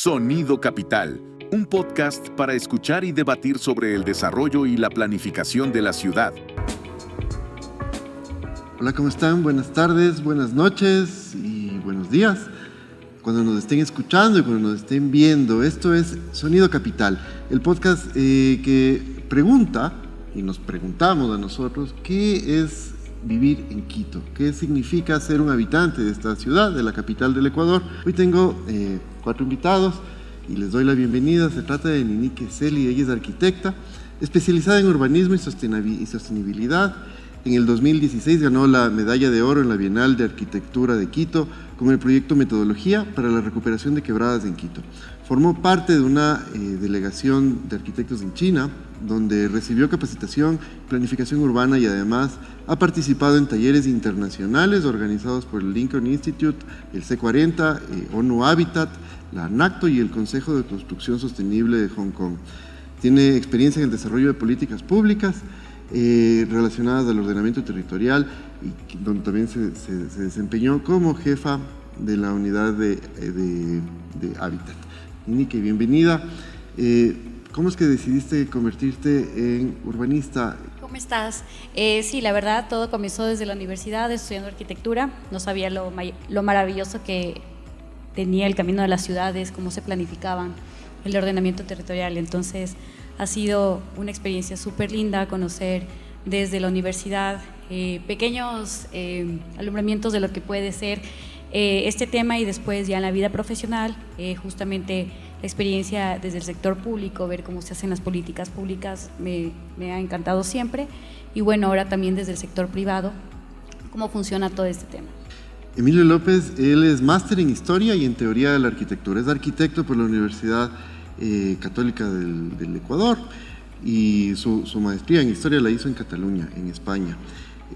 Sonido Capital, un podcast para escuchar y debatir sobre el desarrollo y la planificación de la ciudad. Hola, ¿cómo están? Buenas tardes, buenas noches y buenos días. Cuando nos estén escuchando y cuando nos estén viendo, esto es Sonido Capital, el podcast que pregunta, y nos preguntamos a nosotros, ¿qué es vivir en Quito? ¿Qué significa ser un habitante de esta ciudad, de la capital del Ecuador? Hoy tengo 4 invitados y les doy la bienvenida. Se trata de Ninique Celi, ella es arquitecta, especializada en urbanismo y sostenibilidad. En el 2016 ganó la medalla de oro en la Bienal de Arquitectura de Quito con el proyecto Metodología para la recuperación de quebradas en Quito. Formó parte de una delegación de arquitectos en China, donde recibió capacitación, planificación urbana y además ha participado en talleres internacionales organizados por el Lincoln Institute, el C40, ONU Habitat, la NACTO y el Consejo de Construcción Sostenible de Hong Kong. Tiene experiencia en el desarrollo de políticas públicas relacionadas al ordenamiento territorial y donde también se desempeñó como jefa de la unidad de Habitat. Ninique, bienvenida. ¿Cómo es que decidiste convertirte en urbanista? ¿Cómo estás? Sí, la verdad, todo comenzó desde la universidad, estudiando arquitectura. No sabía lo maravilloso que tenía el camino de las ciudades, cómo se planificaban, el ordenamiento territorial. Entonces, ha sido una experiencia súper linda conocer desde la universidad pequeños alumbramientos de lo que puede ser este tema, y después ya en la vida profesional, justamente la experiencia desde el sector público, ver cómo se hacen las políticas públicas me ha encantado siempre, y bueno, ahora también desde el sector privado, cómo funciona todo este tema. Emilio López, él es máster en Historia y en Teoría de la Arquitectura, es arquitecto por la Universidad Católica del Ecuador, y su maestría en Historia la hizo en Cataluña, en España.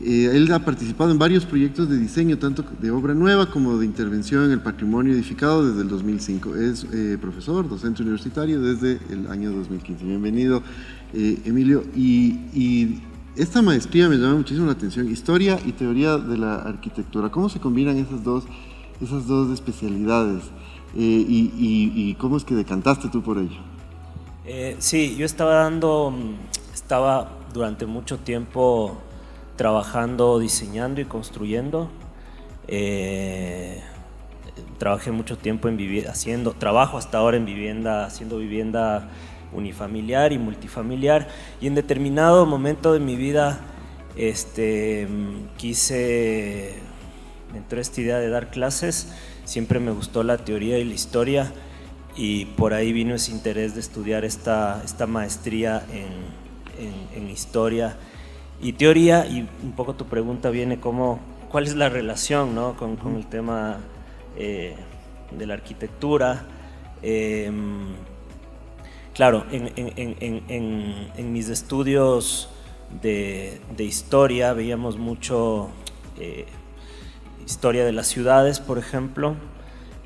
Él ha participado en varios proyectos de diseño, tanto de obra nueva como de intervención en el patrimonio edificado desde el 2005. Es profesor, docente universitario desde el año 2015. Bienvenido, Emilio. Y esta maestría me llama muchísimo la atención, Historia y Teoría de la Arquitectura. ¿Cómo se combinan esas dos especialidades? ¿Y cómo es que decantaste tú por ello? Sí, yo estaba durante mucho tiempo trabajando, diseñando y construyendo. Trabajé mucho tiempo trabajo hasta ahora en vivienda, haciendo vivienda unifamiliar y multifamiliar, y en determinado momento de mi vida me entró esta idea de dar clases. Siempre me gustó la teoría y la historia, y por ahí vino ese interés de estudiar esta maestría en historia y teoría. Y un poco tu pregunta viene cuál es la relación, ¿no?, con el tema de la arquitectura. Claro, en mis estudios de historia veíamos mucho historia de las ciudades, por ejemplo,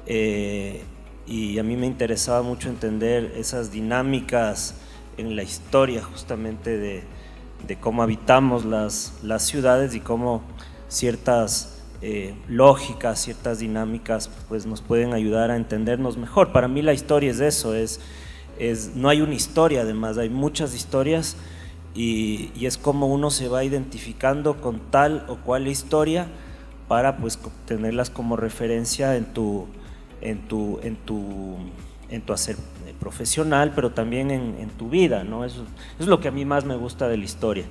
y a mí me interesaba mucho entender esas dinámicas en la historia, justamente de cómo habitamos las ciudades y cómo ciertas lógicas, ciertas dinámicas pues nos pueden ayudar a entendernos mejor. Para mí la historia es eso, no hay una historia, además hay muchas historias, y es como uno se va identificando con tal o cual historia para pues tenerlas como referencia en tu hacer profesional, pero también en tu vida, ¿no? Eso es lo que a mí más me gusta de la historia.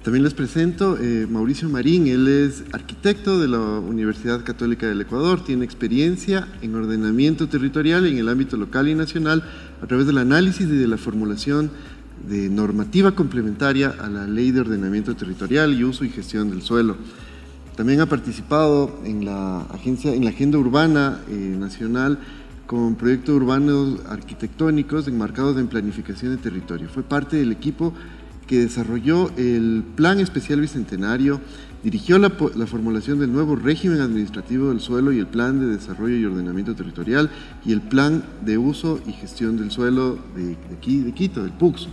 También les presento Mauricio Marín. Él es arquitecto de la Universidad Católica del Ecuador, tiene experiencia en ordenamiento territorial en el ámbito local y nacional a través del análisis y de la formulación de normativa complementaria a la Ley de Ordenamiento Territorial y Uso y Gestión del Suelo. También ha participado en la Agenda Urbana Nacional con proyectos urbanos arquitectónicos enmarcados en planificación de territorio. Fue parte del equipo que desarrolló el Plan Especial Bicentenario, dirigió la formulación del nuevo régimen administrativo del suelo y el Plan de Desarrollo y Ordenamiento Territorial y el Plan de Uso y Gestión del Suelo de Quito, del PUCSO.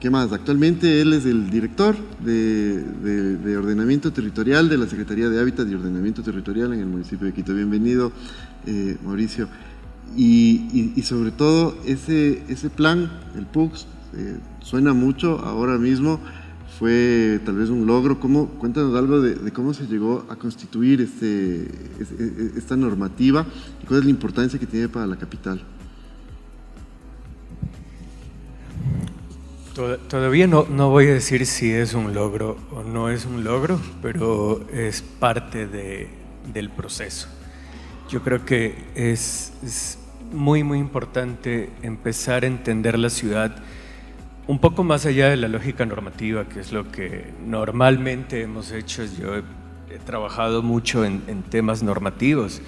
¿Qué más? Actualmente él es el director de Ordenamiento Territorial de la Secretaría de Hábitat y Ordenamiento Territorial en el municipio de Quito. Bienvenido, Mauricio. Y sobre todo ese plan, el PUCS, suena mucho ahora mismo, fue tal vez un logro. Cuéntanos algo de cómo se llegó a constituir esta normativa y cuál es la importancia que tiene para la capital. Todavía no voy a decir si es un logro o no es un logro, pero es parte del proceso. Yo creo que es muy importante empezar a entender la ciudad un poco más allá de la lógica normativa, que es lo que normalmente hemos hecho. Yo he trabajado mucho en temas normativos,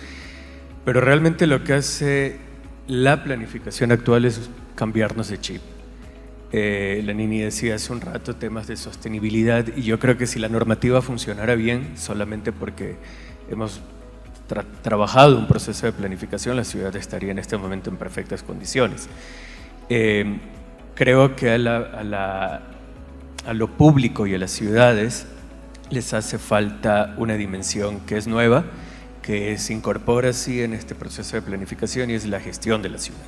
pero realmente lo que hace la planificación actual es cambiarnos de chip. La Nini decía hace un rato temas de sostenibilidad, y yo creo que si la normativa funcionara bien, solamente porque hemos trabajado un proceso de planificación, la ciudad estaría en este momento en perfectas condiciones. Creo que a lo público y a las ciudades les hace falta una dimensión que es nueva, que se incorpora así en este proceso de planificación, y es la gestión de la ciudad.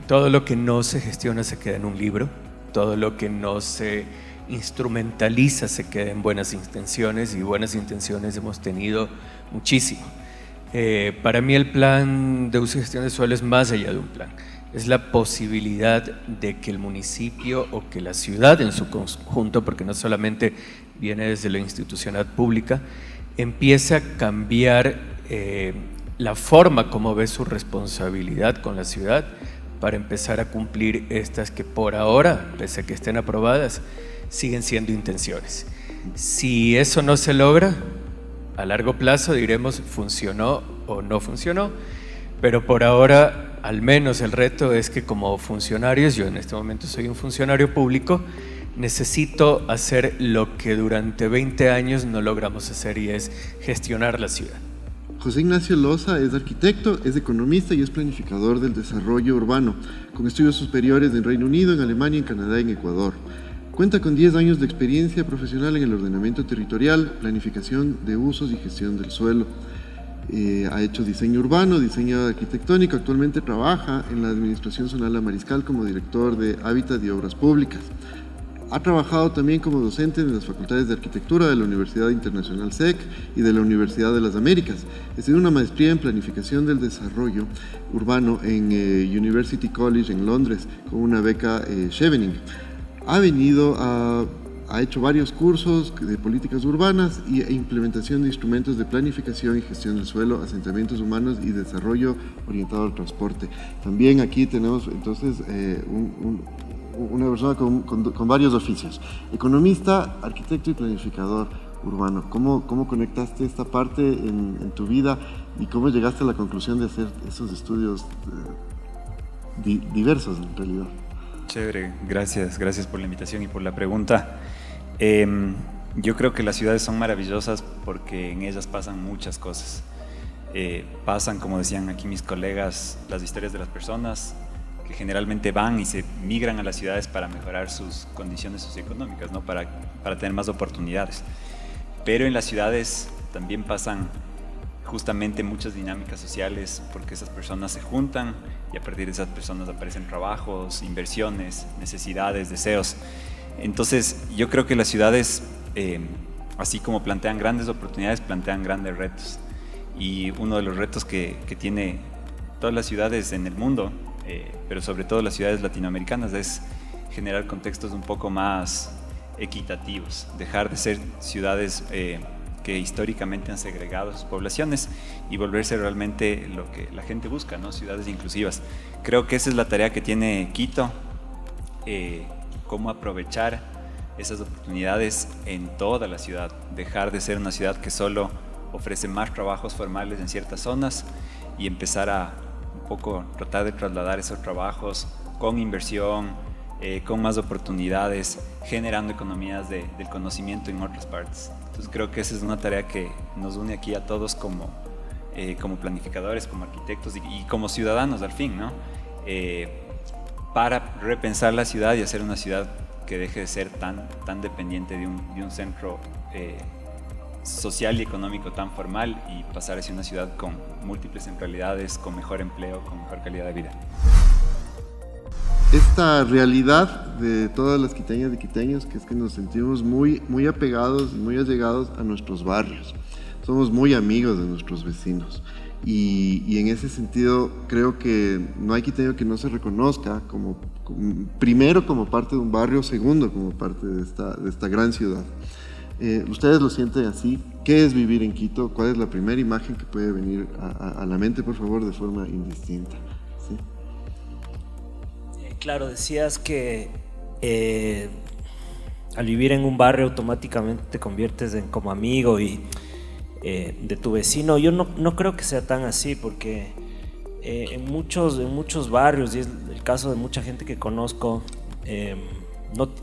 Todo lo que no se gestiona se queda en un libro, todo lo que no se instrumentaliza se queda en buenas intenciones, y buenas intenciones hemos tenido muchísimo. Para mí el plan de uso y gestión de suelo es más allá de un plan, es la posibilidad de que el municipio o que la ciudad en su conjunto, porque no solamente viene desde la institucionalidad pública, empiece a cambiar la forma como ve su responsabilidad con la ciudad, para empezar a cumplir estas que por ahora, pese a que estén aprobadas, siguen siendo intenciones. Si eso no se logra, a largo plazo diremos funcionó o no funcionó, pero por ahora al menos el reto es que como funcionarios, yo en este momento soy un funcionario público, necesito hacer lo que durante 20 años no logramos hacer, y es gestionar la ciudad. José Ignacio Loza es arquitecto, es economista y es planificador del desarrollo urbano, con estudios superiores en Reino Unido, en Alemania, en Canadá y en Ecuador. Cuenta con 10 años de experiencia profesional en el ordenamiento territorial, planificación de usos y gestión del suelo. Ha hecho diseño urbano, diseño arquitectónico. Actualmente trabaja en la Administración Zonal La Mariscal como director de Hábitat y Obras Públicas. Ha trabajado también como docente en las facultades de arquitectura de la Universidad Internacional SEC y de la Universidad de las Américas. Estudió una maestría en planificación del desarrollo urbano en University College en Londres con una beca Chevening. Ha hecho varios cursos de políticas urbanas e implementación de instrumentos de planificación y gestión del suelo, asentamientos humanos y desarrollo orientado al transporte. También aquí tenemos entonces una persona con varios oficios: economista, arquitecto y planificador urbano. ¿Cómo conectaste esta parte en tu vida y cómo llegaste a la conclusión de hacer esos estudios diversos en realidad? Chévere, gracias por la invitación y por la pregunta. Yo creo que las ciudades son maravillosas porque en ellas pasan muchas cosas. Pasan, como decían aquí mis colegas, las historias de las personas que generalmente van y se migran a las ciudades para mejorar sus condiciones socioeconómicas, ¿no? Para tener más oportunidades. Pero en las ciudades también pasan justamente muchas dinámicas sociales, porque esas personas se juntan y a partir de esas personas aparecen trabajos, inversiones, necesidades, deseos. Entonces yo creo que las ciudades, así como plantean grandes oportunidades, plantean grandes retos. Y uno de los retos que tiene todas las ciudades en el mundo, pero sobre todo las ciudades latinoamericanas, es generar contextos un poco más equitativos, dejar de ser ciudades que históricamente han segregado sus poblaciones y volverse realmente lo que la gente busca, ¿no? Ciudades inclusivas. Creo que esa es la tarea que tiene Quito, cómo aprovechar esas oportunidades en toda la ciudad, dejar de ser una ciudad que solo ofrece más trabajos formales en ciertas zonas y empezar a un poco tratar de trasladar esos trabajos con inversión, con más oportunidades, generando economías del conocimiento en otras partes. Entonces creo que esa es una tarea que nos une aquí a todos como planificadores, como arquitectos y como ciudadanos al fin, ¿no? para repensar la ciudad y hacer una ciudad que deje de ser tan dependiente de un centro social y económico tan formal y pasar hacia una ciudad con múltiples centralidades, con mejor empleo, con mejor calidad de vida. Esta realidad de todas las quiteñas y quiteños, que es que nos sentimos muy apegados y muy allegados a nuestros barrios. Somos muy amigos de nuestros vecinos y en ese sentido creo que no hay quiteño que no se reconozca primero como parte de un barrio, segundo como parte de esta gran ciudad. ¿Ustedes lo sienten así? ¿Qué es vivir en Quito? ¿Cuál es la primera imagen que puede venir a la mente, por favor, de forma indistinta? ¿Sí? Claro, decías que al vivir en un barrio automáticamente te conviertes en como amigo y de tu vecino. Yo no creo que sea tan así, porque en muchos barrios, y es el caso de mucha gente que conozco,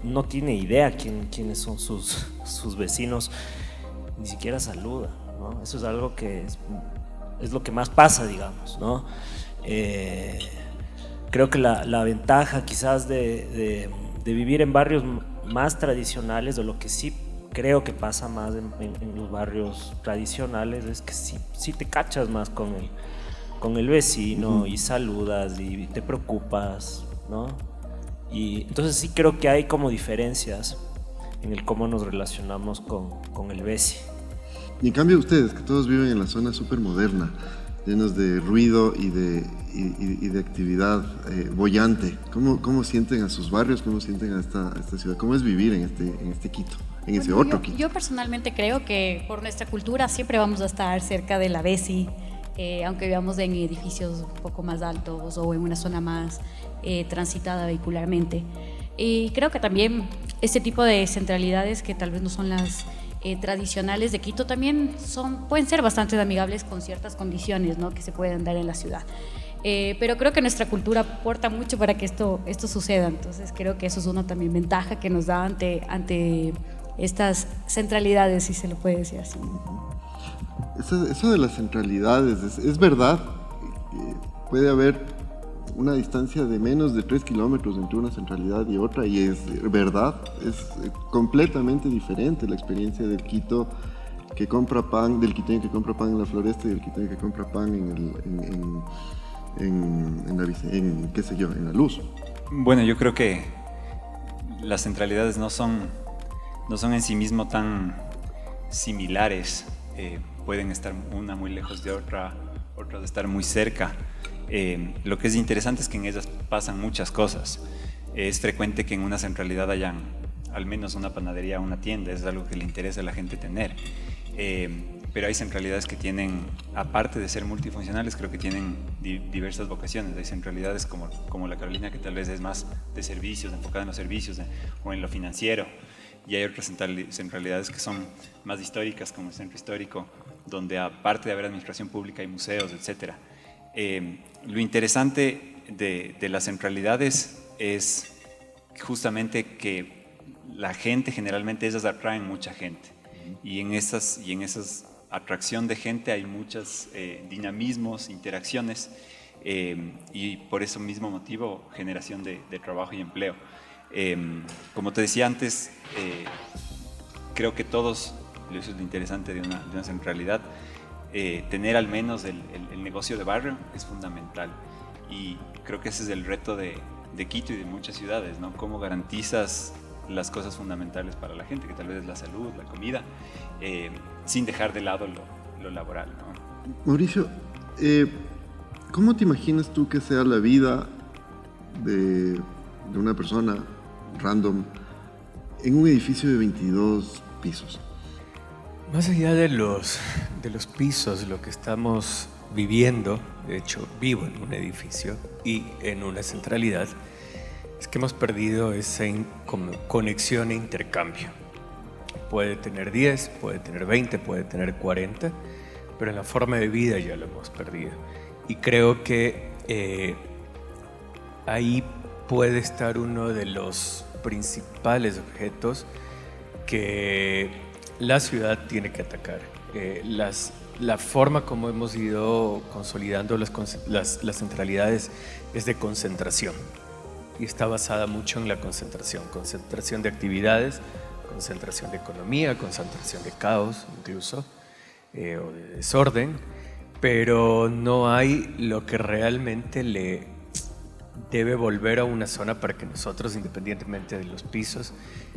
no tiene idea quiénes son sus vecinos, ni siquiera saluda, ¿no? Eso es algo que es lo que más pasa, digamos, ¿no? Creo que la ventaja quizás de vivir en barrios más tradicionales, o lo que sí creo que pasa más en los barrios tradicionales, es que sí te cachas más con el vecino, y saludas y te preocupas, ¿no? Y entonces sí creo que hay como diferencias en el cómo nos relacionamos con el vecino. Y en cambio ustedes, que todos viven en la zona súper moderna, llenos de ruido y de actividad boyante, ¿cómo sienten a sus barrios? ¿Cómo sienten a esta ciudad? ¿Cómo es vivir en este Quito? En ese otro Quito. Yo personalmente creo que por nuestra cultura siempre vamos a estar cerca de la veci, aunque vivamos en edificios un poco más altos o en una zona más transitada vehicularmente. Y creo que también este tipo de centralidades, que tal vez no son las tradicionales de Quito, también pueden ser bastante amigables con ciertas condiciones, ¿no?, que se pueden dar en la ciudad. Pero creo que nuestra cultura aporta mucho para que esto suceda. Entonces creo que eso es una también ventaja que nos da ante estas centralidades, si se lo puede decir así. Eso de las centralidades, es verdad. Puede haber una distancia de menos de 3 kilómetros entre una centralidad y otra, y es verdad, es completamente diferente la experiencia del Quito que compra pan, del quiteño que compra pan en la Floresta y del quiteño que compra pan en qué sé yo, en La Luz. Bueno, yo creo que las centralidades no son en sí mismo tan similares. Pueden estar una muy lejos de otra, otras estar muy cerca. Lo que es interesante es que en ellas pasan muchas cosas. Es frecuente que en una centralidad hayan al menos una panadería o una tienda, es algo que le interesa a la gente tener. Pero hay centralidades que tienen, aparte de ser multifuncionales, creo que tienen diversas vocaciones. Hay centralidades como la Carolina, que tal vez es más de servicios, enfocada en los servicios o en lo financiero. Y hay otras centralidades que son más históricas, como el centro histórico, donde aparte de haber administración pública hay museos, etc. Lo interesante de las centralidades es justamente que la gente, generalmente ellas atraen mucha gente, y en esas atracción de gente hay muchos dinamismos, interacciones, y por ese mismo motivo generación de trabajo y empleo. Como te decía antes, creo que todos, eso es lo interesante de una centralidad, tener al menos el negocio de barrio es fundamental, y creo que ese es el reto de Quito y de muchas ciudades, ¿no? Cómo garantizas las cosas fundamentales para la gente, que tal vez es la salud, la comida, sin dejar de lado lo laboral, ¿no? Mauricio, ¿cómo te imaginas tú que sea la vida de una persona random en un edificio de 22 pisos? Más allá de los pisos, lo que estamos viviendo, de hecho vivo en un edificio y en una centralidad, es que hemos perdido esa conexión e intercambio. Puede tener 10, puede tener 20, puede tener 40, pero en la forma de vida ya lo hemos perdido. Y creo que ahí puede estar uno de los principales objetos que la ciudad tiene que atacar. La forma como hemos ido consolidando las centralidades es de concentración. y está basada mucho en la concentración de actividades, concentración de economía, concentración de caos incluso, o de desorden, pero no hay lo que realmente le debe volver a una zona para que nosotros, independientemente de los pisos,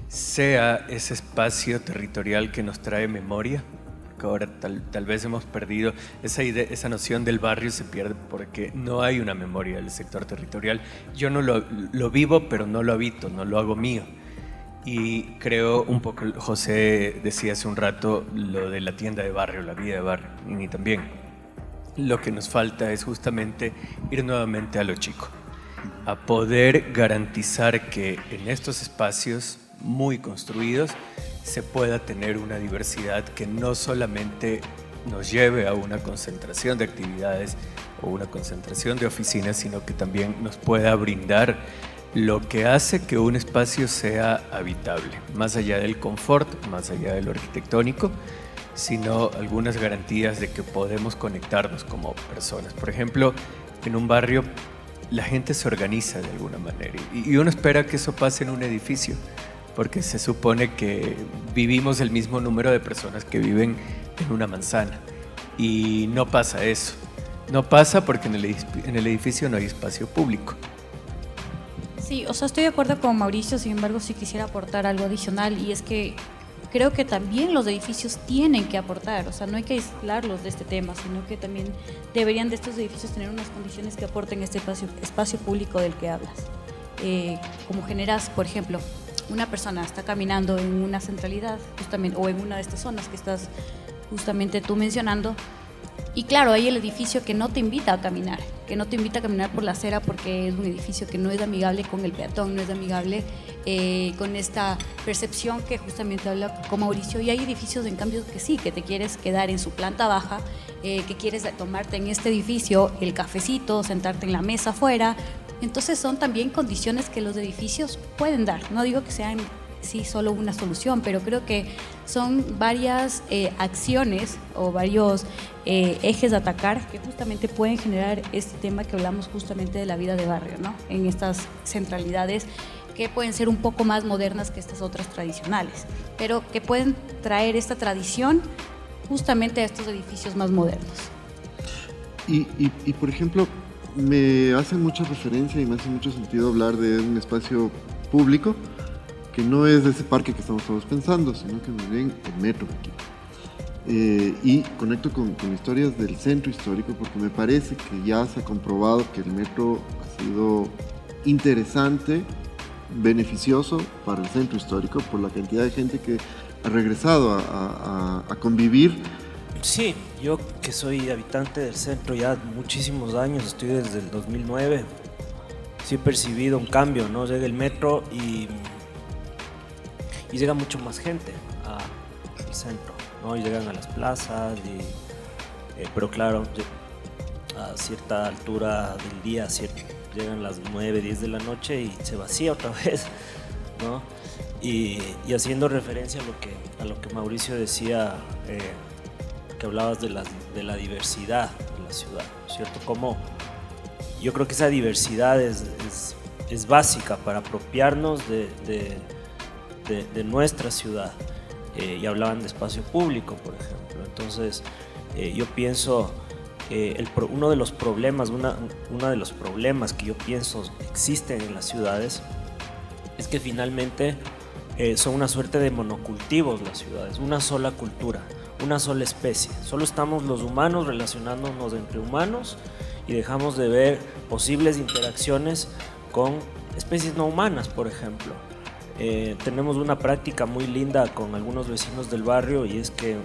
sea ese espacio territorial que nos trae memoria. Que ahora tal vez hemos perdido esa noción del barrio, se pierde porque no hay una memoria del sector territorial. Yo no lo vivo, pero no lo habito, no lo hago mío. Y creo un poco, José decía hace un rato lo de la tienda de barrio, la vida de barrio, y también lo que nos falta es justamente ir nuevamente a lo chico, a poder garantizar que en estos espacios muy construidos se pueda tener una diversidad que no solamente nos lleve a una concentración de actividades o una concentración de oficinas, sino que también nos pueda brindar lo que hace que un espacio sea habitable, más allá del confort, más allá de lo arquitectónico, sino algunas garantías de que podemos conectarnos como personas. Por ejemplo, en un barrio la gente se organiza de alguna manera y uno espera que eso pase en un edificio, porque se supone que vivimos el mismo número de personas que viven en una manzana y no pasa eso. No pasa porque en el edificio no hay espacio público. Sí, o sea, estoy de acuerdo con Mauricio, sin embargo sí quisiera aportar algo adicional, y es que creo que también los edificios tienen que aportar, o sea, no hay que aislarlos de este tema, sino que también deberían de estos edificios tener unas condiciones que aporten este espacio público del que hablas. Como generas, por ejemplo, una persona está caminando en una centralidad justamente, o en una de estas zonas que estás justamente tú mencionando, y claro, hay el edificio que no te invita a caminar, por la acera, porque es un edificio que no es amigable con el peatón, no es amigable con esta percepción que justamente habla con Mauricio. Y hay edificios en cambio que sí, que te quieres quedar en su planta baja, que quieres tomarte en este edificio el cafecito, sentarte en la mesa afuera. Entonces son también condiciones que los edificios pueden dar. No digo que sean sí solo una solución, pero creo que son varias acciones o varios ejes de atacar que justamente pueden generar este tema que hablamos justamente de la vida de barrio, ¿no? En estas centralidades que pueden ser un poco más modernas que estas otras tradicionales, pero que pueden traer esta tradición justamente a estos edificios más modernos. Y por ejemplo, me hace mucha referencia y me hace mucho sentido hablar de un espacio público que no es de ese parque que estamos todos pensando, sino que más bien el metro aquí. Y conecto con historias del centro histórico, porque me parece que ya se ha comprobado que el metro ha sido interesante, beneficioso para el centro histórico por la cantidad de gente que ha regresado a convivir. Sí, yo que soy habitante del centro ya muchísimos años, estoy desde el 2009, sí he percibido un cambio, ¿no? Llega el metro y llega mucho más gente al centro, ¿no? Y llegan a las plazas, pero claro, a cierta altura del día, llegan las 9, 10 de la noche y se vacía otra vez, ¿no? Y haciendo referencia a lo que Mauricio decía, que hablabas de la diversidad de la ciudad, ¿cierto? Como yo creo que esa diversidad es básica para apropiarnos de nuestra ciudad, y hablaban de espacio público, por ejemplo. Entonces yo pienso uno de los problemas que yo pienso existen en las ciudades es que finalmente son una suerte de monocultivos las ciudades, una sola cultura, una sola especie. Solo estamos los humanos relacionándonos entre humanos y dejamos de ver posibles interacciones con especies no humanas, por ejemplo. Tenemos una práctica muy linda con algunos vecinos del barrio, y es que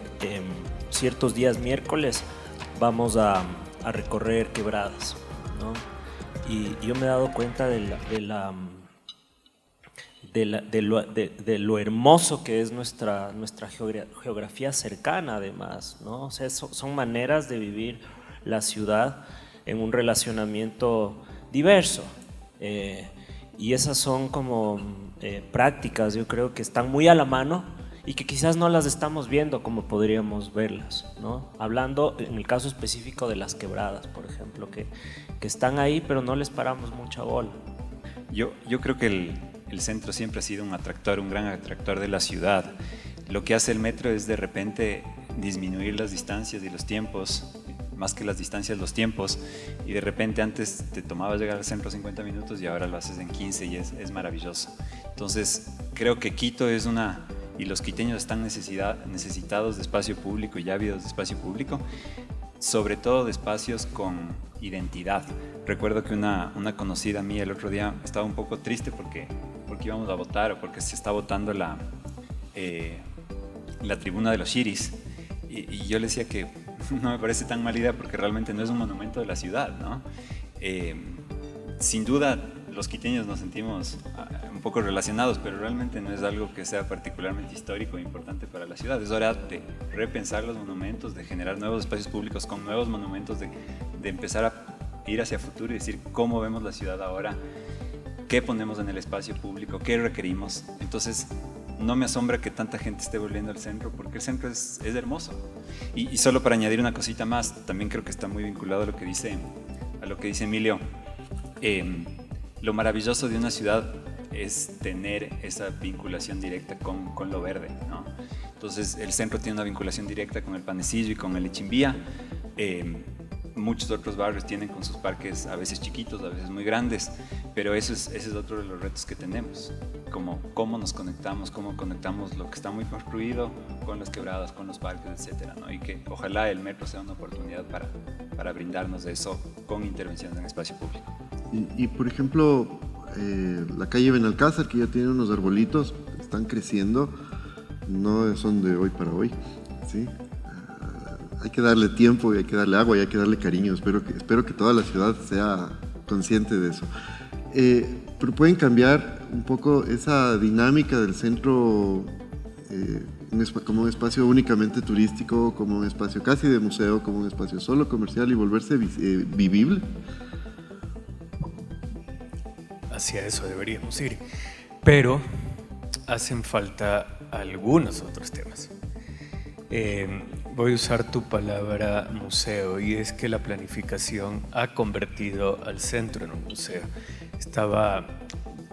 ciertos días miércoles vamos a recorrer quebradas, ¿no? Y yo me he dado cuenta de lo hermoso que es nuestra geografía cercana, además, ¿no? O sea, son maneras de vivir la ciudad en un relacionamiento diverso. Y esas son como prácticas, yo creo, que están muy a la mano y que quizás no las estamos viendo como podríamos verlas, ¿no? Hablando en el caso específico de las quebradas, por ejemplo, que están ahí pero no les paramos mucha bola. Yo creo que el centro siempre ha sido un atractor, un gran atractor de la ciudad. Lo que hace el metro es de repente disminuir las distancias y los tiempos, más que las distancias, los tiempos, y de repente antes te tomaba llegar al centro 50 minutos y ahora lo haces en 15 y es maravilloso. Entonces creo que Quito es y los quiteños están necesitados de espacio público y ávidos de espacio público, sobre todo de espacios con identidad. Recuerdo que una conocida mía el otro día estaba un poco triste porque íbamos a votar o porque se está votando la tribuna de los Shiris, y yo le decía que no me parece tan mala idea porque realmente no es un monumento de la ciudad, ¿no? Sin duda los quiteños nos sentimos un poco relacionados, pero realmente no es algo que sea particularmente histórico e importante para la ciudad. Es hora de repensar los monumentos, de generar nuevos espacios públicos con nuevos monumentos, de empezar a ir hacia el futuro y decir cómo vemos la ciudad ahora, qué ponemos en el espacio público, qué requerimos. Entonces no me asombra que tanta gente esté volviendo al centro, porque el centro es hermoso. Y solo para añadir una cosita más, también creo que está muy vinculado a lo que dice Emilio. Lo maravilloso de una ciudad es tener esa vinculación directa con lo verde, ¿no? Entonces el centro tiene una vinculación directa con el Panecillo y con el Ichimbía. Muchos otros barrios tienen con sus parques a veces chiquitos, a veces muy grandes, pero ese es otro de los retos que tenemos, como cómo nos conectamos, cómo conectamos lo que está muy construido con las quebradas, con los parques, etcétera, ¿no? Y que ojalá el metro sea una oportunidad para brindarnos eso con intervenciones en espacio público. Y por ejemplo, la calle Benalcázar, que ya tiene unos arbolitos, están creciendo, no son de hoy para hoy, ¿sí? Hay que darle tiempo y hay que darle agua y hay que darle cariño. Espero que toda la ciudad sea consciente de eso. Pero pueden cambiar un poco esa dinámica del centro como un espacio únicamente turístico, como un espacio casi de museo, como un espacio solo comercial y volverse vivible. Hacia eso deberíamos ir, pero hacen falta algunos otros temas. Voy a usar tu palabra museo, y es que la planificación ha convertido al centro en un museo.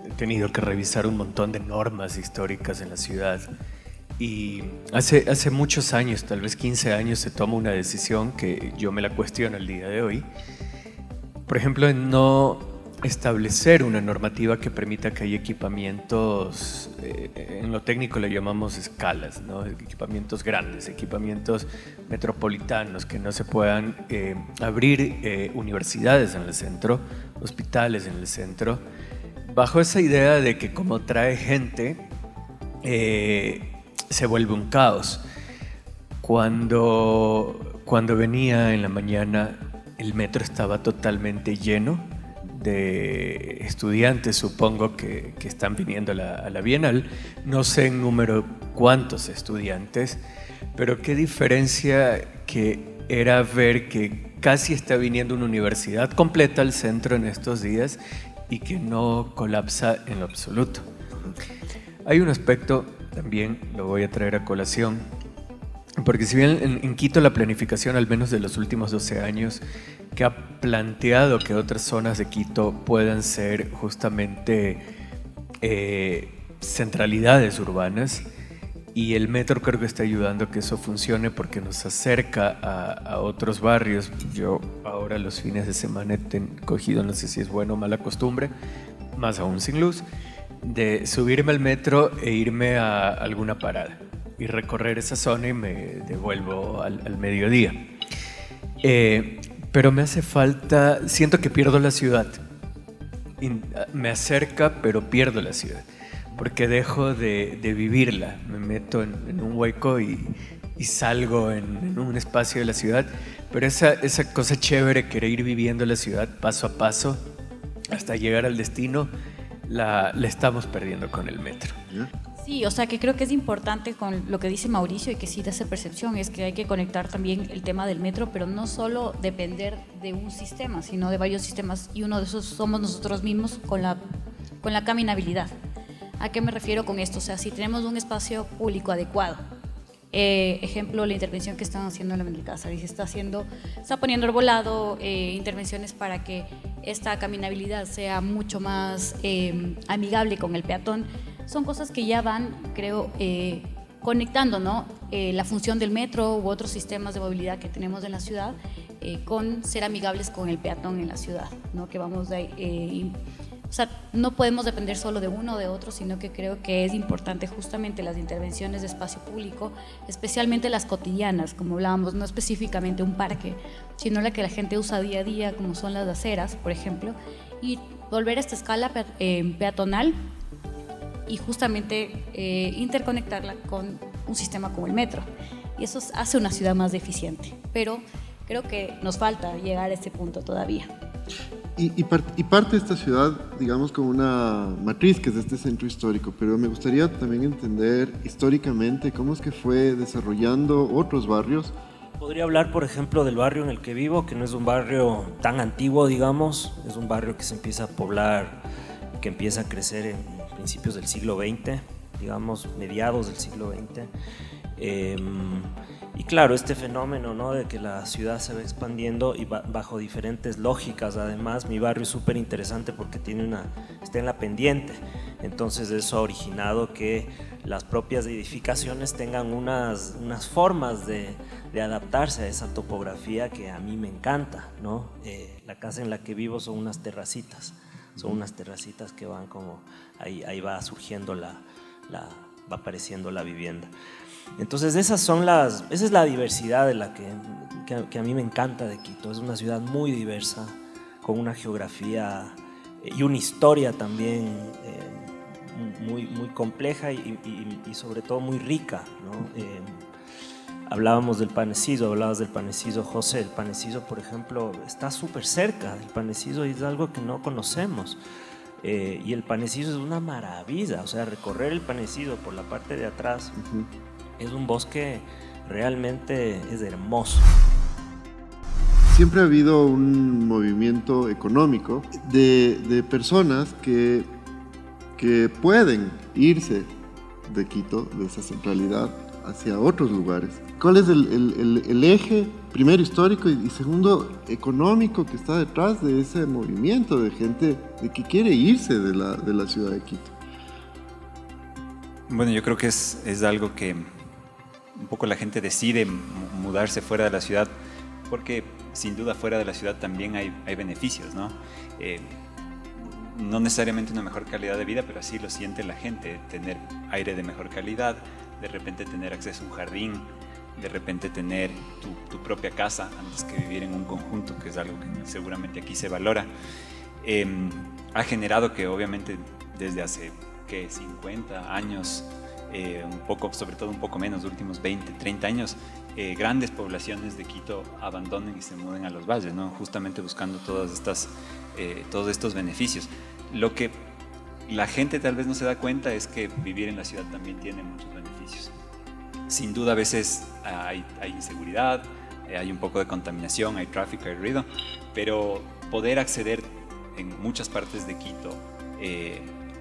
He tenido que revisar un montón de normas históricas en la ciudad, y hace muchos años, tal vez 15 años, se toma una decisión que yo me la cuestiono el día de hoy. Por ejemplo, en no establecer una normativa que permita que haya equipamientos, en lo técnico le llamamos escalas, ¿no? Equipamientos grandes, equipamientos metropolitanos, que no se puedan abrir universidades en el centro, hospitales en el centro, bajo esa idea de que como trae gente, se vuelve un caos. Cuando venía en la mañana, el metro estaba totalmente lleno de estudiantes, supongo que están viniendo a la Bienal. No sé en número cuántos estudiantes, pero qué diferencia que era ver que casi está viniendo una universidad completa al centro en estos días y que no colapsa en lo absoluto. Hay un aspecto, también lo voy a traer a colación, porque si bien en Quito la planificación, al menos de los últimos 12 años, que ha planteado que otras zonas de Quito puedan ser justamente centralidades urbanas, y el metro creo que está ayudando a que eso funcione porque nos acerca a otros barrios. Yo ahora los fines de semana he cogido, no sé si es buena o mala costumbre, más aún sin luz, de subirme al metro e irme a alguna parada y recorrer esa zona y me devuelvo al mediodía. Pero me hace falta, siento que pierdo la ciudad. Me acerca, pero pierdo la ciudad, porque dejo de vivirla. Me meto en un hueco y salgo en un espacio de la ciudad, pero esa cosa chévere, querer ir viviendo la ciudad paso a paso hasta llegar al destino, la estamos perdiendo con el metro. Sí, o sea que creo que es importante con lo que dice Mauricio y que sí da esa percepción, es que hay que conectar también el tema del metro, pero no solo depender de un sistema, sino de varios sistemas, y uno de esos somos nosotros mismos con la caminabilidad. ¿A qué me refiero con esto? O sea, si tenemos un espacio público adecuado, Ejemplo, la intervención que están haciendo en la Benalcázar, y se está poniendo arbolado, intervenciones para que esta caminabilidad sea mucho más amigable con el peatón. Son cosas que ya van, creo, conectando, ¿no? La función del metro u otros sistemas de movilidad que tenemos en la ciudad con ser amigables con el peatón en la ciudad, ¿no? Que vamos de o sea, no podemos depender solo de uno o de otro, sino que creo que es importante justamente las intervenciones de espacio público, especialmente las cotidianas, como hablábamos, no específicamente un parque, sino la que la gente usa día a día, como son las aceras, por ejemplo, y volver a esta escala peatonal y justamente interconectarla con un sistema como el metro. Y eso hace una ciudad más eficiente, pero creo que nos falta llegar a ese punto todavía. Y parte de esta ciudad, digamos, como una matriz que es este centro histórico, pero me gustaría también entender históricamente cómo es que fue desarrollando otros barrios. Podría hablar, por ejemplo, del barrio en el que vivo, que no es un barrio tan antiguo, digamos, es un barrio que se empieza a poblar, que empieza a crecer en principios del siglo XX, digamos, mediados del siglo XX. Y claro, este fenómeno, ¿no?, de que la ciudad se va expandiendo y bajo diferentes lógicas. Además, mi barrio es súper interesante porque está en la pendiente, entonces eso ha originado que las propias edificaciones tengan unas formas de adaptarse a esa topografía que a mí me encanta, ¿no? La casa en la que vivo son unas terracitas que van como, ahí va surgiendo va apareciendo la vivienda. Entonces esa es la diversidad de la que a mí me encanta de Quito. Es una ciudad muy diversa, con una geografía y una historia también muy, muy compleja y sobre todo muy rica, ¿no? Hablábamos del Panecizo, hablabas del Panecizo, José. El Panecizo, por ejemplo, está súper cerca. El Panecizo es algo que no conocemos. Y el Panecizo es una maravilla. O sea, recorrer el Panecizo por la parte de atrás es un bosque, realmente es hermoso. Siempre ha habido un movimiento económico de personas que pueden irse de Quito, de esa centralidad, hacia otros lugares. ¿Cuál es el eje, primero histórico y segundo económico, que está detrás de ese movimiento de gente de que quiere irse de la ciudad de Quito? Bueno, yo creo que es algo que un poco la gente decide mudarse fuera de la ciudad, porque sin duda fuera de la ciudad también hay beneficios, ¿no? No necesariamente una mejor calidad de vida, pero así lo siente la gente: tener aire de mejor calidad, de repente tener acceso a un jardín, de repente tener tu propia casa antes que vivir en un conjunto, que es algo que seguramente aquí se valora. Ha generado que obviamente desde hace 50 años, un poco, sobre todo un poco menos, los últimos 20, 30 años, grandes poblaciones de Quito abandonen y se muden a los valles, ¿no? Justamente buscando todos estos beneficios. Lo que la gente tal vez no se da cuenta es que vivir en la ciudad también tiene muchos beneficios. Sin duda, a veces hay inseguridad, hay un poco de contaminación, hay tráfico, hay ruido, pero poder acceder en muchas partes de Quito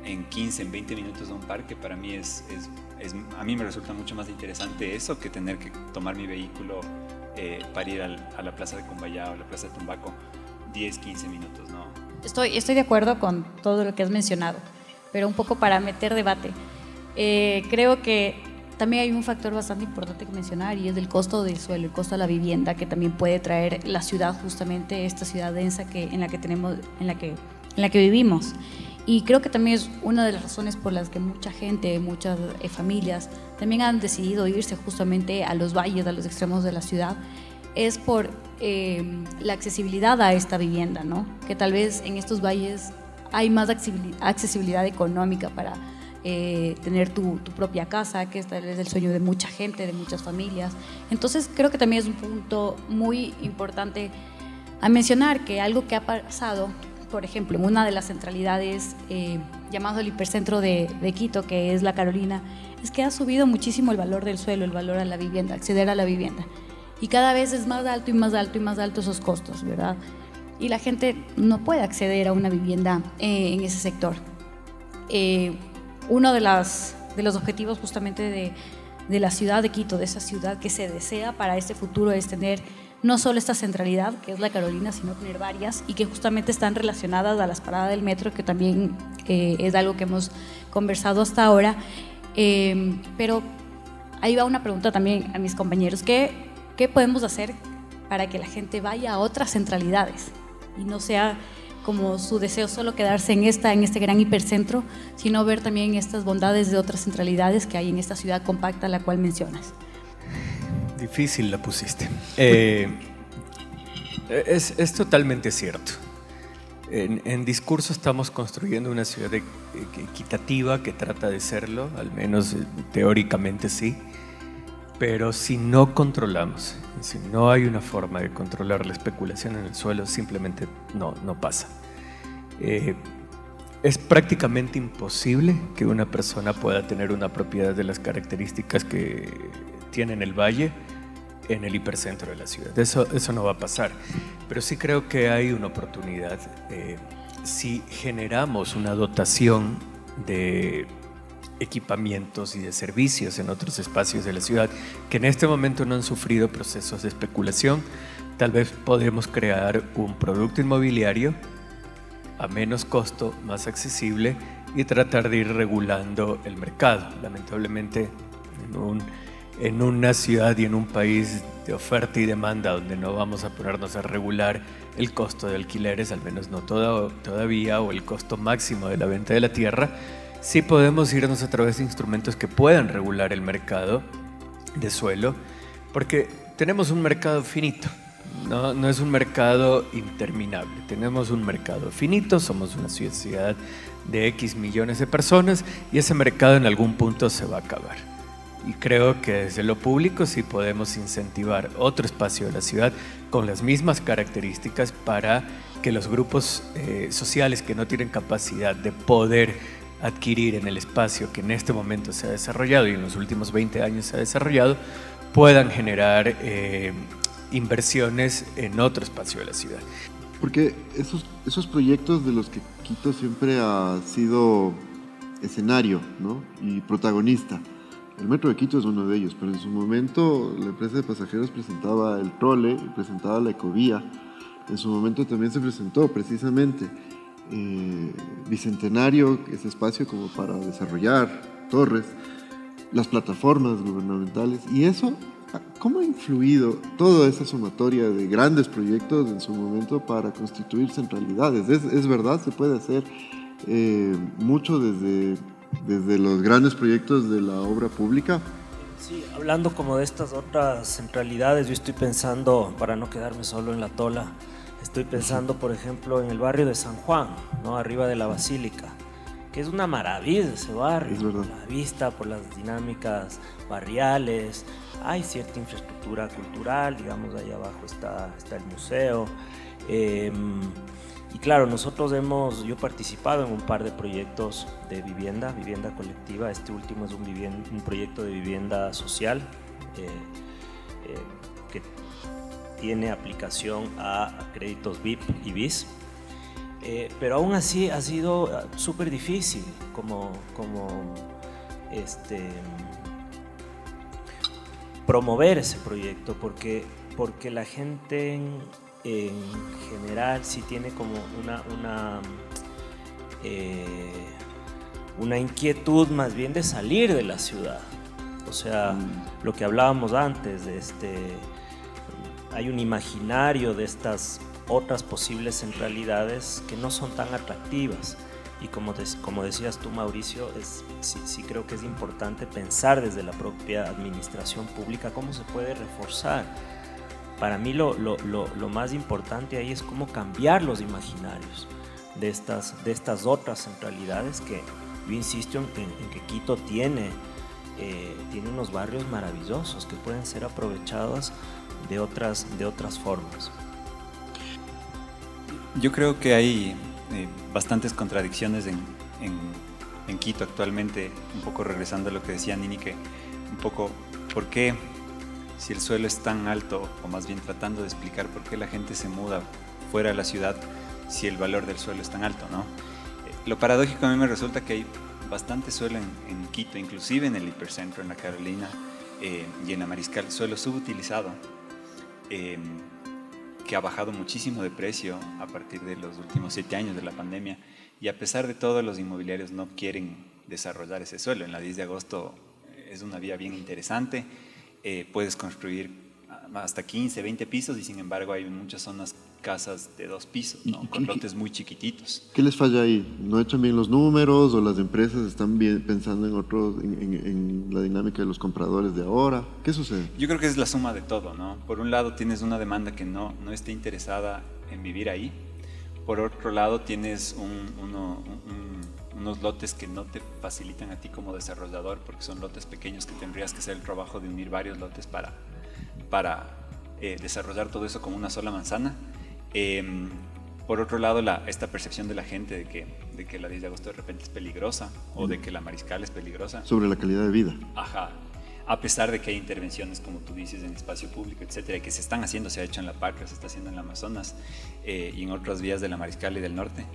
en 15, en 20 minutos a un parque, para mí a mí me resulta mucho más interesante eso que tener que tomar mi vehículo para ir a la plaza de Cumbayá o a la plaza de Tumbaco 10, 15 minutos, ¿no? Estoy de acuerdo con todo lo que has mencionado, pero un poco para meter debate. Creo que también hay un factor bastante importante que mencionar, y es el costo del suelo, el costo de la vivienda, que también puede traer la ciudad, justamente esta ciudad densa en la que vivimos. Y creo que también es una de las razones por las que mucha gente, muchas familias también han decidido irse justamente a los valles, a los extremos de la ciudad, es por la accesibilidad a esta vivienda, ¿no? Que tal vez en estos valles hay más accesibilidad económica para tener tu propia casa, que es tal vez el sueño de mucha gente, de muchas familias. Entonces creo que también es un punto muy importante a mencionar, que algo que ha pasado, por ejemplo, en una de las centralidades llamado el hipercentro de Quito, que es La Carolina, es que ha subido muchísimo el valor del suelo, el valor a la vivienda, acceder a la vivienda. Y cada vez es más alto y más alto y más alto esos costos, ¿verdad? Y la gente no puede acceder a una vivienda en ese sector. Uno de los objetivos justamente de la ciudad de Quito, de esa ciudad que se desea para este futuro, es tener no solo esta centralidad, que es la Carolina, sino tener varias y que justamente están relacionadas a las paradas del metro, que también es algo que hemos conversado hasta ahora. Pero ahí va una pregunta también a mis compañeros. ¿Qué podemos hacer para que la gente vaya a otras centralidades y no sea como su deseo solo quedarse en este gran hipercentro, sino ver también estas bondades de otras centralidades que hay en esta ciudad compacta la cual mencionas? Difícil la pusiste. Es totalmente cierto. En discurso estamos construyendo una ciudad equitativa que trata de serlo, al menos teóricamente sí, pero si no controlamos, si no hay una forma de controlar la especulación en el suelo, simplemente no pasa. Es prácticamente imposible que una persona pueda tener una propiedad de las características que tiene en el valle en el hipercentro de la ciudad. Eso no va a pasar, pero sí creo que hay una oportunidad. Si generamos una dotación de equipamientos y de servicios en otros espacios de la ciudad que en este momento no han sufrido procesos de especulación, tal vez podemos crear un producto inmobiliario a menos costo, más accesible, y tratar de ir regulando el mercado. Lamentablemente, en una ciudad y en un país de oferta y demanda donde no vamos a ponernos a regular el costo de alquileres, al menos no todavía, o el costo máximo de la venta de la tierra, sí podemos irnos a través de instrumentos que puedan regular el mercado de suelo, porque tenemos un mercado finito. No es un mercado interminable, tenemos un mercado finito, somos una ciudad de X millones de personas y ese mercado en algún punto se va a acabar. Y creo que desde lo público sí podemos incentivar otro espacio de la ciudad con las mismas características para que los grupos sociales que no tienen capacidad de poder adquirir en el espacio que en este momento se ha desarrollado y en los últimos 20 años se ha desarrollado, puedan generar inversiones en otro espacio de la ciudad. Porque esos proyectos de los que Quito siempre ha sido escenario, ¿no? Y protagonista. El metro de Quito es uno de ellos, pero en su momento la empresa de pasajeros presentaba el trole, presentaba la ecovía. En su momento también se presentó precisamente Bicentenario, ese espacio como para desarrollar torres, las plataformas gubernamentales. Y eso, ¿cómo ha influido toda esa sumatoria de grandes proyectos en su momento para constituir centralidades? Es verdad, se puede hacer mucho desde los grandes proyectos de la obra pública. Sí, hablando como de estas otras centralidades, yo estoy pensando, para no quedarme solo en la Tola, estoy pensando, por ejemplo, en el barrio de San Juan, ¿no? Arriba de la Basílica, que es una maravilla ese barrio, por la vista, por las dinámicas barriales, hay cierta infraestructura cultural, digamos, ahí abajo está el museo. Y claro, yo he participado en un par de proyectos de vivienda colectiva. Este último es un proyecto de vivienda social que tiene aplicación a créditos VIP y BIS. Pero aún así ha sido súper difícil promover ese proyecto porque la gente en general sí tiene como una inquietud más bien de salir de la ciudad. O sea, lo que hablábamos antes, hay un imaginario de estas otras posibles centralidades que no son tan atractivas. Y como decías tú, Mauricio, sí creo que es importante pensar desde la propia administración pública cómo se puede reforzar. Para mí lo más importante ahí es cómo cambiar los imaginarios de estas otras centralidades que yo insisto en que Quito tiene unos barrios maravillosos que pueden ser aprovechados de otras formas. Yo creo que hay bastantes contradicciones en Quito actualmente, un poco regresando a lo que decía Nini, que un poco por qué, si el suelo es tan alto, o más bien tratando de explicar por qué la gente se muda fuera de la ciudad si el valor del suelo es tan alto, ¿no? Lo paradójico a mí me resulta que hay bastante suelo en Quito, inclusive en el hipercentro, en la Carolina y en la Mariscal, suelo subutilizado, que ha bajado muchísimo de precio a partir de los últimos 7 años de la pandemia, y a pesar de todo los inmobiliarios no quieren desarrollar ese suelo. En la 10 de agosto es una vía bien interesante, puedes construir hasta 15, 20 pisos y sin embargo hay en muchas zonas casas de 2 pisos, ¿no? Con lotes muy chiquititos. ¿Qué les falla ahí? ¿No echan bien los números o las empresas están bien pensando en la dinámica de los compradores de ahora? ¿Qué sucede? Yo creo que es la suma de todo, ¿no? Por un lado tienes una demanda que no esté interesada en vivir ahí. Por otro lado tienes unos lotes que no te facilitan a ti como desarrollador, porque son lotes pequeños que tendrías que hacer el trabajo de unir varios lotes para desarrollar todo eso como una sola manzana. Por otro lado, esta percepción de la gente de que la 10 de agosto de repente es peligrosa o de que la Mariscal es peligrosa. Sobre la calidad de vida. Ajá. A pesar de que hay intervenciones, como tú dices, en espacio público, etcétera, que se están haciendo, se ha hecho en La Patria, se está haciendo en la Amazonas y en otras vías de la Mariscal y del norte.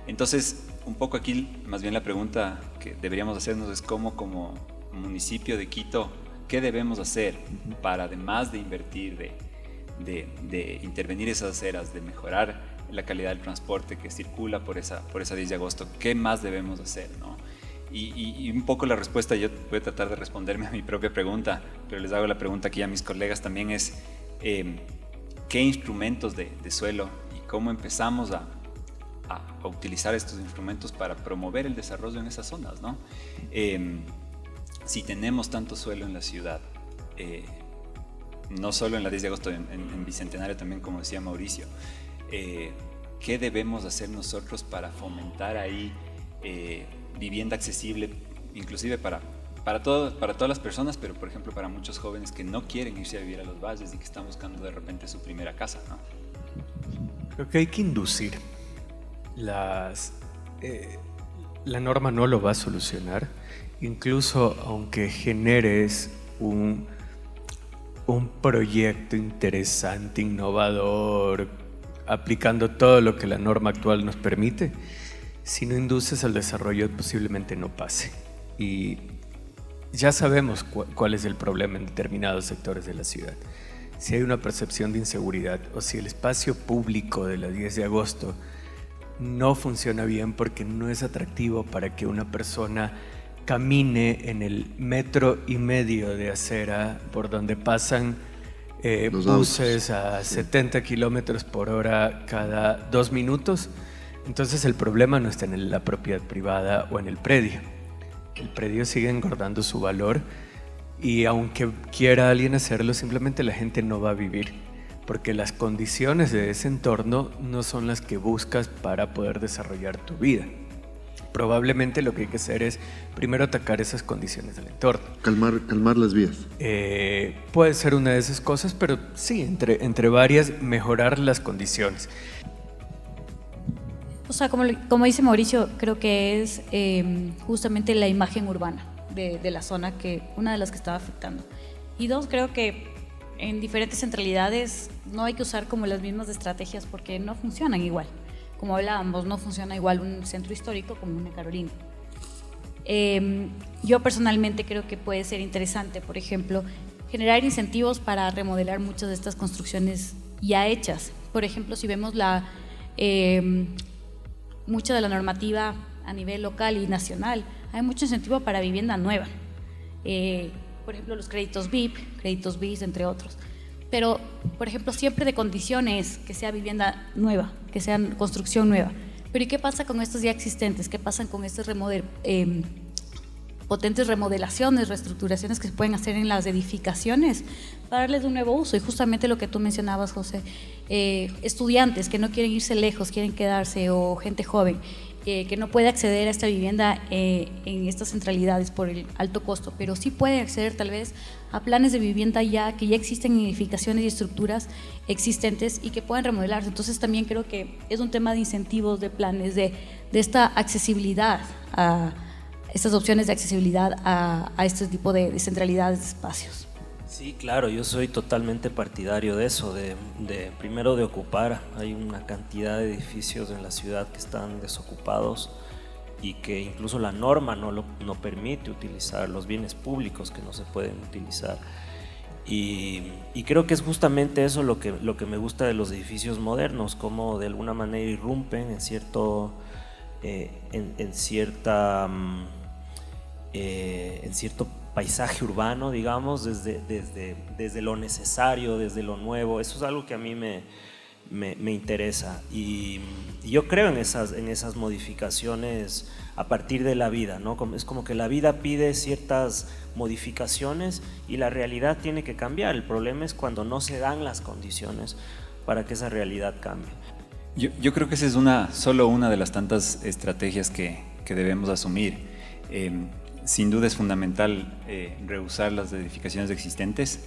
Entonces, un poco aquí, más bien la pregunta que deberíamos hacernos es cómo, como municipio de Quito, ¿qué debemos hacer para, además de invertir, de intervenir esas aceras, de mejorar la calidad del transporte que circula por esa 10 de agosto? ¿Qué más debemos hacer, no? Y un poco la respuesta, yo voy a tratar de responderme a mi propia pregunta, pero les hago la pregunta aquí a mis colegas también, es ¿qué instrumentos de suelo y cómo empezamos a utilizar estos instrumentos para promover el desarrollo en esas zonas, ¿no? Si tenemos tanto suelo en la ciudad, no solo en la 10 de agosto, en Bicentenario también, como decía Mauricio, ¿qué debemos hacer nosotros para fomentar ahí vivienda accesible, inclusive para todas las personas, pero por ejemplo para muchos jóvenes que no quieren irse a vivir a los valles y que están buscando de repente su primera casa, ¿no? Creo que hay que inducir. La norma no lo va a solucionar, incluso aunque generes un proyecto interesante, innovador, aplicando todo lo que la norma actual nos permite. Si no induces al desarrollo, posiblemente no pase. Y ya sabemos cuál es el problema en determinados sectores de la ciudad. Si hay una percepción de inseguridad o si el espacio público de la 10 de agosto no funciona bien porque no es atractivo para que una persona camine en el 1,5 metros de acera por donde pasan buses a 70 kilómetros por hora cada 2 minutos, entonces el problema no está en la propiedad privada o en el predio. El predio sigue engordando su valor y aunque quiera alguien hacerlo, simplemente la gente no va a vivir, porque las condiciones de ese entorno no son las que buscas para poder desarrollar tu vida. Probablemente lo que hay que hacer es primero atacar esas condiciones del entorno. Calmar las vías. Puede ser una de esas cosas, pero sí, entre varias, mejorar las condiciones. O sea, como dice Mauricio, creo que es justamente la imagen urbana de la zona, una de las que estaba afectando. Y 2, creo que en diferentes centralidades no hay que usar como las mismas estrategias porque no funcionan igual. Como hablábamos, no funciona igual un centro histórico como una Carolina. Yo personalmente creo que puede ser interesante, por ejemplo, generar incentivos para remodelar muchas de estas construcciones ya hechas. Por ejemplo, si vemos mucha de la normativa a nivel local y nacional, hay mucho incentivo para vivienda nueva. Por ejemplo, los créditos VIP, créditos BIS, entre otros. Pero, por ejemplo, siempre de condiciones que sea vivienda nueva, que sea construcción nueva. Pero ¿y qué pasa con estos ya existentes? ¿Qué pasa con estas potentes remodelaciones, reestructuraciones que se pueden hacer en las edificaciones para darles un nuevo uso? Y justamente lo que tú mencionabas, José, estudiantes que no quieren irse lejos, quieren quedarse, o gente joven que no puede acceder a esta vivienda en estas centralidades por el alto costo, pero sí puede acceder tal vez a planes de vivienda que ya existen en edificaciones y estructuras existentes y que pueden remodelarse. Entonces también creo que es un tema de incentivos, de planes, de esta accesibilidad, a estas opciones de accesibilidad a este tipo de centralidades de espacios. Sí, claro, yo soy totalmente partidario de eso, primero de ocupar. Hay una cantidad de edificios en la ciudad que están desocupados y que incluso la norma no permite utilizar los bienes públicos que no se pueden utilizar. Y creo que es justamente eso lo que me gusta de los edificios modernos, cómo de alguna manera irrumpen en cierto paisaje urbano, digamos, desde lo necesario, desde lo nuevo. Eso es algo que a mí me interesa, y yo creo en esas modificaciones a partir de la vida, ¿no? Es como que la vida pide ciertas modificaciones y la realidad tiene que cambiar. El problema es cuando no se dan las condiciones para que esa realidad cambie. Yo creo que esa es solo una de las tantas estrategias que debemos asumir. Sin duda es fundamental rehusar las edificaciones existentes,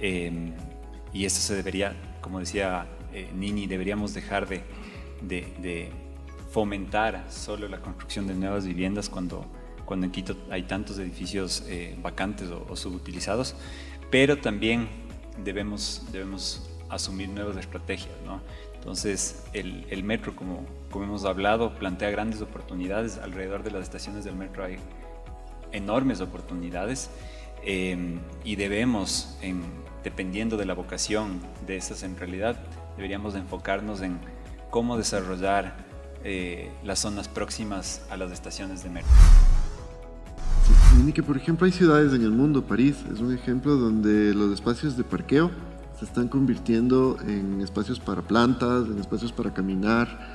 y esto se debería, como decía Nini, deberíamos dejar de fomentar solo la construcción de nuevas viviendas cuando en Quito hay tantos edificios vacantes o subutilizados, pero también debemos asumir nuevas estrategias, ¿no? Entonces el metro, como hemos hablado, plantea grandes oportunidades. Alrededor de las estaciones del metro hay enormes oportunidades, y debemos, dependiendo de la vocación de estas, en realidad deberíamos enfocarnos en cómo desarrollar las zonas próximas a las estaciones de metro. Sí, y que por ejemplo hay ciudades en el mundo, París es un ejemplo donde los espacios de parqueo se están convirtiendo en espacios para plantas, en espacios para caminar.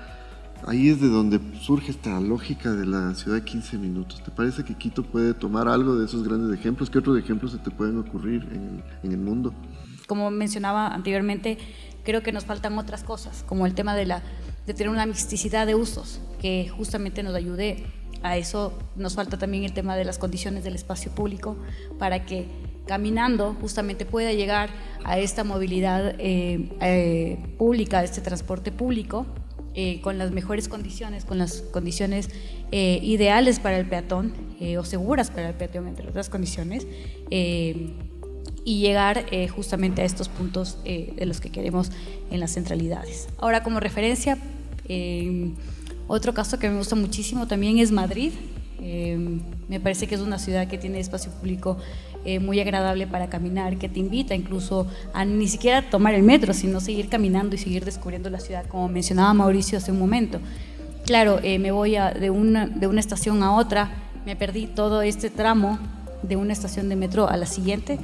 Ahí es de donde surge esta lógica de la ciudad de 15 minutos. ¿Te parece que Quito puede tomar algo de esos grandes ejemplos? ¿Qué otros ejemplos se te pueden ocurrir en el mundo? Como mencionaba anteriormente, creo que nos faltan otras cosas, como el tema de tener una mixticidad de usos que justamente nos ayude a eso. Nos falta también el tema de las condiciones del espacio público para que caminando justamente pueda llegar a esta movilidad pública, a este transporte público, con las mejores condiciones, con las condiciones ideales para el peatón o seguras para el peatón, entre otras condiciones, y llegar justamente a estos puntos de los que queremos en las centralidades. Ahora, como referencia, otro caso que me gusta muchísimo también es Madrid. Me parece que es una ciudad que tiene espacio público muy agradable para caminar, que te invita incluso a ni siquiera tomar el metro, sino seguir caminando y seguir descubriendo la ciudad, como mencionaba Mauricio hace un momento. Claro, me voy de una estación a otra, me perdí todo este tramo de una estación de metro a la siguiente,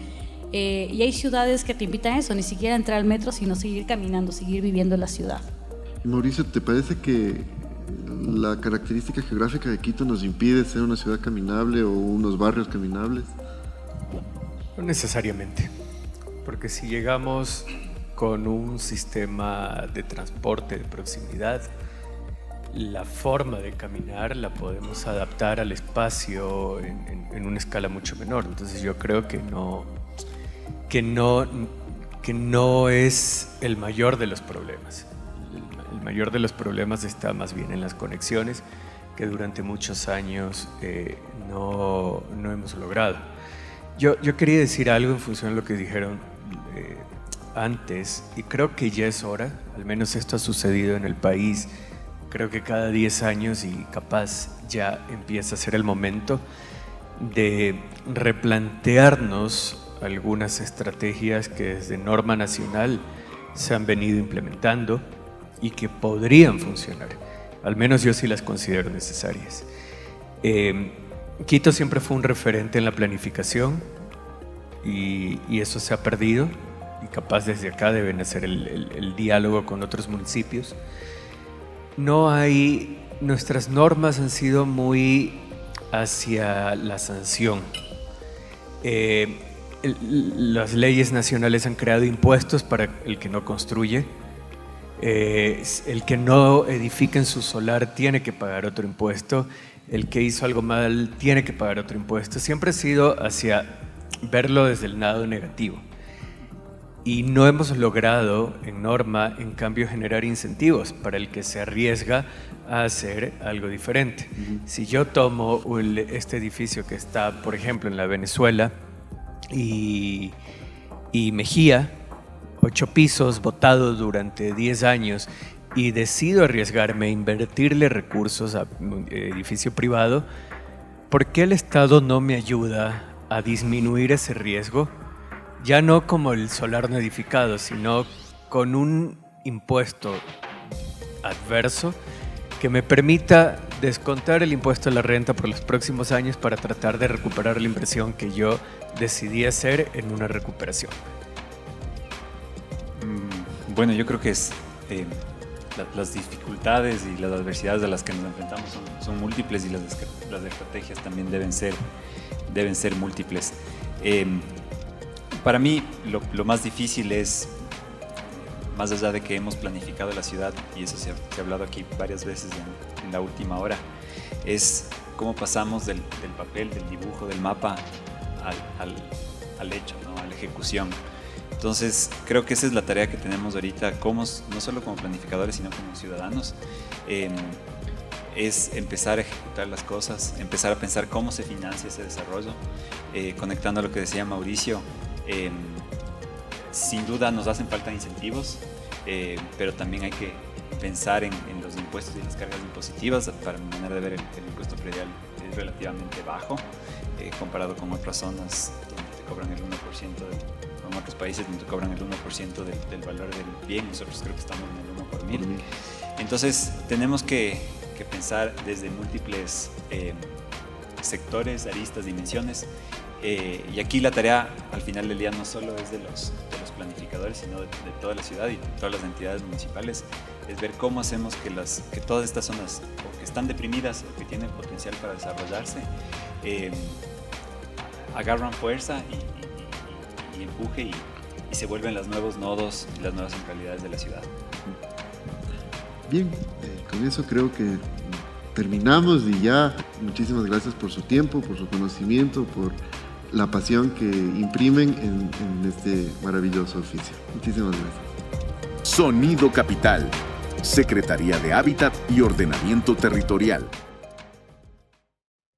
y hay ciudades que te invitan a eso, ni siquiera entrar al metro, sino seguir caminando, seguir viviendo la ciudad. Y Mauricio, ¿te parece que la característica geográfica de Quito nos impide ser una ciudad caminable o unos barrios caminables? No necesariamente, porque si llegamos con un sistema de transporte de proximidad, la forma de caminar la podemos adaptar al espacio en una escala mucho menor. Entonces yo creo que no es el mayor de los problemas. El mayor de los problemas está más bien en las conexiones que durante muchos años no hemos logrado. Yo quería decir algo en función de lo que dijeron antes, y creo que ya es hora, al menos esto ha sucedido en el país, creo que cada 10 años, y capaz ya empieza a ser el momento de replantearnos algunas estrategias que desde norma nacional se han venido implementando y que podrían funcionar. Al menos yo sí las considero necesarias. Quito siempre fue un referente en la planificación y eso se ha perdido, y capaz desde acá deben hacer el diálogo con otros municipios. Nuestras normas han sido muy hacia la sanción. Las leyes nacionales han creado impuestos para el que no construye. El que no edifica en su solar tiene que pagar otro impuesto. El que hizo algo mal tiene que pagar otro impuesto. Siempre ha sido hacia verlo desde el lado negativo. Y no hemos logrado, en norma, en cambio, generar incentivos para el que se arriesga a hacer algo diferente. Si yo tomo este edificio que está, por ejemplo, en la Venezuela y Mejía, 8 pisos, botado durante 10 años, y decido arriesgarme a invertirle recursos a un edificio privado, ¿por qué el Estado no me ayuda a disminuir ese riesgo? Ya no como el solar no edificado, sino con un impuesto adverso que me permita descontar el impuesto a la renta por los próximos años para tratar de recuperar la inversión que yo decidí hacer en una recuperación. Bueno, yo creo que es las dificultades y las adversidades a las que nos enfrentamos son múltiples, y las estrategias también deben ser múltiples. Para mí lo más difícil es, más allá de que hemos planificado la ciudad, y eso se ha hablado aquí varias veces en la última hora, es cómo pasamos del papel, del dibujo, del mapa al hecho, ¿no? A la ejecución. Entonces creo que esa es la tarea que tenemos ahorita, no solo como planificadores, sino como ciudadanos, es empezar a ejecutar las cosas, empezar a pensar cómo se financia ese desarrollo, conectando a lo que decía Mauricio. Sin duda nos hacen falta incentivos, pero también hay que pensar en los impuestos y las cargas impositivas. Para mi manera de ver, el impuesto predial es relativamente bajo comparado con otras zonas donde te cobran el 1%, con otros países donde te cobran el 1% del valor del bien. Nosotros creo que estamos en el 1 por mil. Entonces tenemos que pensar desde múltiples sectores, aristas, dimensiones. Y aquí la tarea al final del día no solo es de los planificadores, sino de toda la ciudad y todas las entidades municipales, es ver cómo hacemos que todas estas zonas, o que están deprimidas o que tienen potencial para desarrollarse, agarran fuerza y empuje y se vuelven los nuevos nodos y las nuevas centralidades de la ciudad. Bien, con eso creo que terminamos, y ya muchísimas gracias por su tiempo, por su conocimiento, por la pasión que imprimen en este maravilloso oficio. Muchísimas gracias. Sonido Capital, Secretaría de Hábitat y Ordenamiento Territorial.